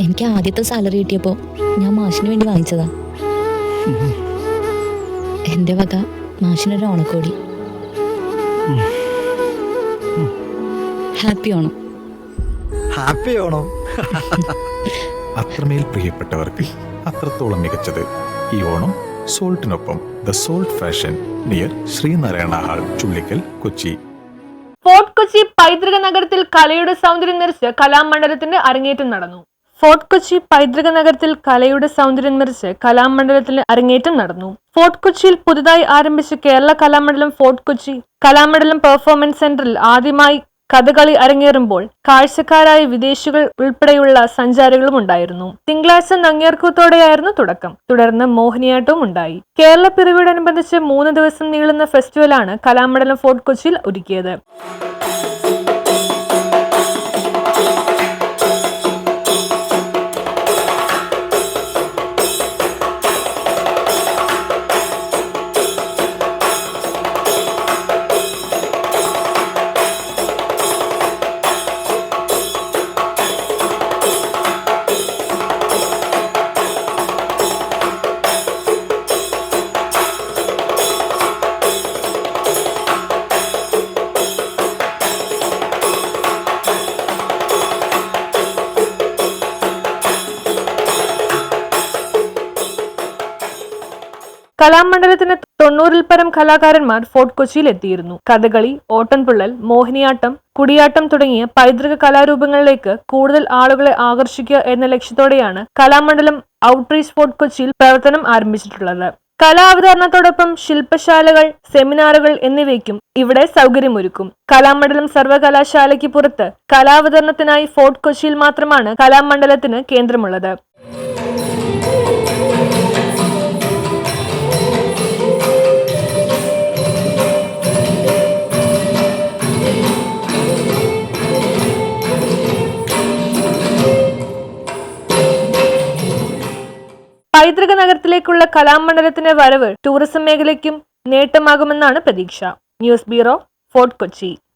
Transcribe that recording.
എനിക്ക് ആദ്യത്തെ സാലറി കിട്ടിയപ്പോൾ ഞാൻ മാഷിന് വേണ്ടി വാങ്ങിച്ചതാ. എൻ്റെ വക മാഷിനൊരു ഓണക്കോടി. ഹാപ്പി ഓണം. ഹാപ്പി ഓണം. അത്രമേൽ പ്രിയപ്പെട്ടവർക്ക് അത്രത്തോളം മികച്ചത് ഈ ഓണം സോൾട്ടിനൊപ്പം. The salt fashion near Sreenarayana hall, Chullickal, Kochi. Fort Kochi പൈതൃക നഗരത്തിൽ കലയുടെ സൗന്ദര്യം നിറച്ച് കലാമണ്ഡലത്തിന്റെ അരങ്ങേറ്റം നടന്നു. ഫോർട്ട് കൊച്ചി പൈതൃക നഗരത്തിൽ കലയുടെ സൗന്ദര്യം നിറച്ച് കലാമണ്ഡലത്തിന്റെ അരങ്ങേറ്റം നടന്നു. ഫോർട്ട് കൊച്ചിയിൽ പുതുതായി ആരംഭിച്ച കേരള കലാമണ്ഡലം ഫോർട്ട് കൊച്ചി കലാമണ്ഡലം പെർഫോമൻസ് സെന്ററിൽ ആദ്യമായി കഥകളി അരങ്ങേറുമ്പോൾ കാഴ്ചക്കാരായ വിദേശികൾ ഉൾപ്പെടെയുള്ള സഞ്ചാരികളും ഉണ്ടായിരുന്നു. തിങ്കളാഴ്ച നങ്ങ്യാർകൂത്തോടെയായിരുന്നു തുടക്കം. തുടർന്ന് മോഹിനിയാട്ടവും ഉണ്ടായി. കേരള പിറവിയോടനുബന്ധിച്ച് 3 ദിവസം നീളുന്ന ഫെസ്റ്റിവലാണ് കലാമണ്ഡലം ഫോർട്ട് കൊച്ചിയിൽ ഒരുക്കിയത്. കലാമണ്ഡലത്തിന് 90-ൽ പരം കലാകാരന്മാർ ഫോർട്ട് കൊച്ചിയിൽ എത്തിയിരുന്നു. കഥകളി, ഓട്ടൻതുള്ളൽ, മോഹിനിയാട്ടം, കുടിയാട്ടം തുടങ്ങിയ പൈതൃക കലാരൂപങ്ങളിലേക്ക് കൂടുതൽ ആളുകളെ ആകർഷിക്കുക എന്ന ലക്ഷ്യത്തോടെയാണ് കലാമണ്ഡലം ഔട്ട്റീച്ച് ഫോർട്ട് കൊച്ചിയിൽ പ്രവർത്തനം ആരംഭിച്ചിട്ടുള്ളത്. കലാവതരണത്തോടൊപ്പം ശില്പശാലകൾ, സെമിനാറുകൾ എന്നിവയ്ക്കും ഇവിടെ സൗകര്യമൊരുക്കും. കലാമണ്ഡലം സർവകലാശാലയ്ക്ക് പുറത്ത് കലാവതരണത്തിനായി ഫോർട്ട് കൊച്ചിയിൽ മാത്രമാണ് കലാമണ്ഡലത്തിന് കേന്ദ്രമുള്ളത്. പൈതൃക നഗരത്തിലേക്കുള്ള കലാമണ്ഡലത്തിന്റെ വരവ് ടൂറിസം മേഖലയ്ക്കും നേട്ടമാകുമെന്നാണ് പ്രതീക്ഷ. News bureau, fort Kochi.